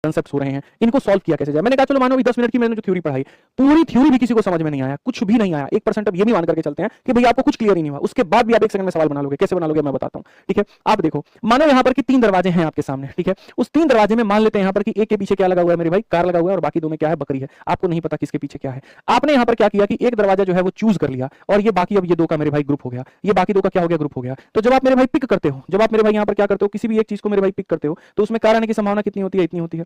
Concepts हो रहे हैं, इनको सॉल्व किया कैसे जाए। मैंने कहा चलो मानो 10 मिनट की मैंने जो थ्योरी पढ़ाई, पूरी थ्योरी भी किसी को समझ में नहीं आया, कुछ भी नहीं आया 1%। अब ये भी मान करके चलते हैं कि भैया आपको कुछ क्लियर ही नहीं हुआ, उसके बाद भी आप 1 सेकंड में सवाल बना लोगे। कैसे बना लोगे मैं बताता हूं, ठीक है। आप देखो, मानो यहां पर कि 3 दरवाजे हैं आपके सामने, ठीक है। उस 3 दरवाजे में मान लेते हैं यहां पर कि एक के पीछे क्या लगा हुआ है मेरे भाई, कार लगा हुआ है, और बाकी 2 में क्या है, बकरी है। आपको नहीं पता किसके पीछे क्या है। आपने यहां पर क्या किया कि एक दरवाजा जो है वो चूज कर लिया, और ये बाकी अब ये 2 का मेरे भाई ग्रुप हो गया, ये बाकी 2 का क्या हो गया, ग्रुप हो गया। तो जब आप मेरे भाई पिक करते हो, जब आप मेरे भाई यहां पर क्या करते हो, किसी भी एक चीज को मेरे भाई पिक करते हो, तो उसमें कार आने की संभावना कितनी होती है, इतनी होती है।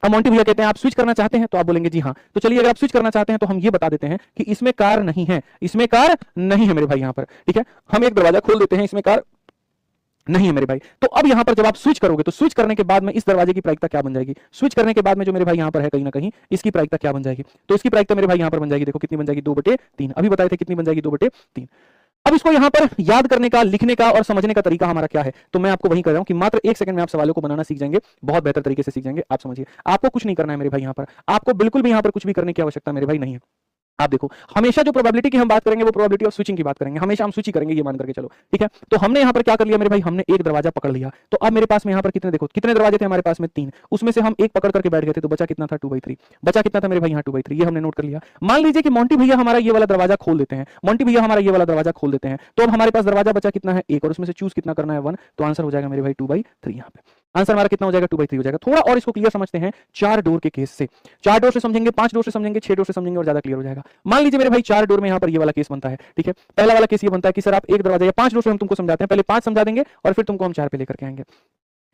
अब मोंटी भैया कहते हैं आप स्विच करना चाहते हैं, तो आप बोलेंगे जी हाँ। तो चलिए अगर आप स्विच करना चाहते हैं तो हम ये बता देते हैं कि इसमें कार नहीं है, इसमें कार नहीं है मेरे भाई यहां पर, ठीक है। हम एक दरवाजा खोल देते हैं, इसमें कार नहीं है मेरे भाई। तो अब यहां पर जब आप स्विच करोगे, तो स्विच करने के बाद में इस दरवाजे की प्रायिकता क्या बन जाएगी, स्विच करने के बाद में जो मेरे भाई यहां पर है कहीं ना कहीं, इसकी प्रायिकता क्या बन जाएगी। तो इसकी प्रायिकता मेरे भाई यहां पर बन जाएगी, देखो कितनी बन जाएगी, 2/3। अभी बताए थे कितनी बन जाएगी, 2/3। अब इसको यहां पर याद करने का, लिखने का और समझने का तरीका हमारा क्या है, तो मैं आपको वही कर रहा हूं कि मात्र 1 सेकंड में आप सवालों को बनाना सीख जाएंगे, बहुत बेहतर तरीके से सीख जाएंगे। आप समझिए, आपको कुछ नहीं करना है मेरे भाई यहां पर, आपको बिल्कुल भी यहां पर कुछ भी करने की आवश्यकता मेरे भाई नहीं है। आप देखो, हमेशा जो प्रोबेबिलिटी की हम बात करेंगे वो प्रोबेबिलिटी ऑफ स्विचिंग की बात करेंगे, हमेशा हम स्विच ही करेंगे, ये मान करके चलो, ठीक है। तो हमने यहां पर क्या कर लिया मेरे भाई, हमने एक दरवाजा पकड़ लिया। तो अब मेरे पास में यहां पर कितने, देखो कितने दरवाजे थे हमारे पास में, 3। उसमें से हम एक पकड़ करके बैठ गए थे, तो बचा कितना था, 2/3। बचा कितना था मेरे भाई यहां, 2/3। ये हमने नोट कर लिया। मान लीजिए कि मोंटी भैया हमारा ये वाला दरवाजा खोल देते हैं, मोंटी भैया हमारा ये वाला दरवाजा खोल देते हैं, तो अब हमारे पास दरवाजा बचा कितना है, 1, और उसमें से चूज कितना करना है, 1। तो आंसर हो जाएगा मेरे भाई 2/3। यहां पे आंसर हमारा कितना हो जाएगा, 2/3 हो जाएगा। थोड़ा और इसको क्लियर समझते हैं 4 डोर के केस से। 4 डोर से समझेंगे, 5 डोर से समझेंगे, 6 डोर से समझेंगे और ज्यादा क्लियर हो जाएगा। मान लीजिए मेरे भाई 4 डोर में यहां पर ये वाला केस बनता है, ठीक है। पहला वाला केस ये बनता है कि सर आप एक दरवाजा, या 5 डोर से हम तुमको समझाते हैं, पहले 5 समझा देंगे और फिर तुमको हम 4 पे लेकर के आएंगे,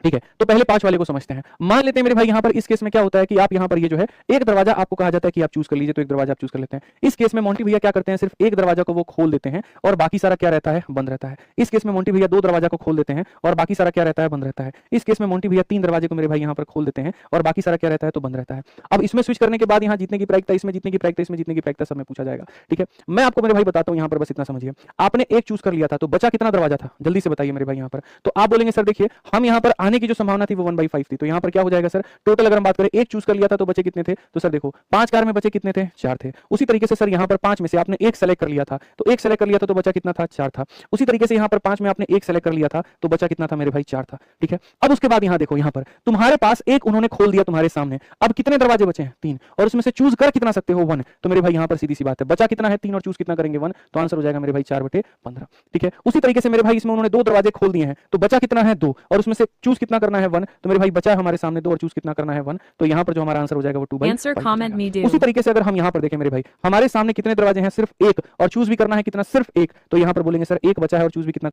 ठीक है। तो पहले 5 वाले को समझते हैं। मान लेते हैं मेरे भाई यहां पर इस केस में क्या होता है कि आप यहां पर ये जो है एक दरवाजा आपको कहा जाता है कि आप चूज कर लीजिए, तो एक दरवाजा आप चूज कर लेते हैं। इस केस में मोंटी भैया क्या करते हैं, सिर्फ एक दरवाजा को वो खोल देते हैं और बाकी सारा क्या रहता है, बंद रहता है। इस केस में मोंटी भैया 2 दरवाजा को खोल देते हैं और बाकी सारा क्या रहता है, बंद रहता है। इस केस में मोंटी भैया 3 दरवाजे को मेरे भाई यहां पर खोल देते हैं और बाकी सारा क्या रहता है, तो बंद रहता है। अब इसमें स्विच करने के बाद यहां जीतने की प्रायिकता, इसमें जीतने की प्रायिकता, इसमें जीतने की प्रायिकता सब में पूछा जाएगा, ठीक है। मैं आपको मेरे भाई बताता हूं, यहां पर बस इतना समझिए। आपने एक चूज कर लिया था, तो बचा कितना दरवाजा था, जल्दी से बताइए मेरे भाई यहां पर। तो आप बोलेंगे सर देखिए, हम यहां पर आने की जो संभावना थी वो 1/5 थी, तो यहां पर क्या हो जाएगा सर, टोटल अगर हम बात करें, एक चूज कर लिया था तो बचे कितने थे, तो सर देखो 5 कार में बचे कितने थे, 4 थे। उसी तरीके से सर यहां पर 5 में से आपने एक सेलेक्ट कर लिया था, तो एक सेलेक्ट कर लिया था तो बचा कितना था, 4 था। उसी तरीके से यहां पर 5 में आपने एक सेलेक्ट कर लिया था तो बचा कितना था मेरे भाई, 4 था, ठीक है। अब उसके बाद यहां देखो, यहां पर तुम्हारे पास एक उन्होंने खोल दिया तुम्हारे सामने, अब कितने दरवाजे बचे हैं, 3, और उसमें से चूज कर कितना सकते हो, 1। तो मेरे भाई यहां पर सीधी सी बात है, बचा कितना है, 3, और चूज कितना करेंगे, 1। तो आंसर हो जाएगा मेरे भाई 4/15, ठीक है। उसी तरीके से मेरे भाई इसमें उन्होंने 2 दरवाजे खोल दिए हैं, तो बचा कितना है, 2, और उसमें से चूज कितना करना है, 1। तो मेरे भाई बचा है हमारे सामने 2 और चूज कितना करना है, 1। तो यहां पर जो हमारा आंसर हो जाएगा वो 2/5। उसी तरीके से अगर हम यहां पर देखें मेरे भाई, हमारे सामने कितने दरवाजे हैं, सिर्फ 1, और चूज भी करना है कितना, सिर्फ 1। तो यहां पर बोलेंगे सर 1 बचा है और चूज भी कितना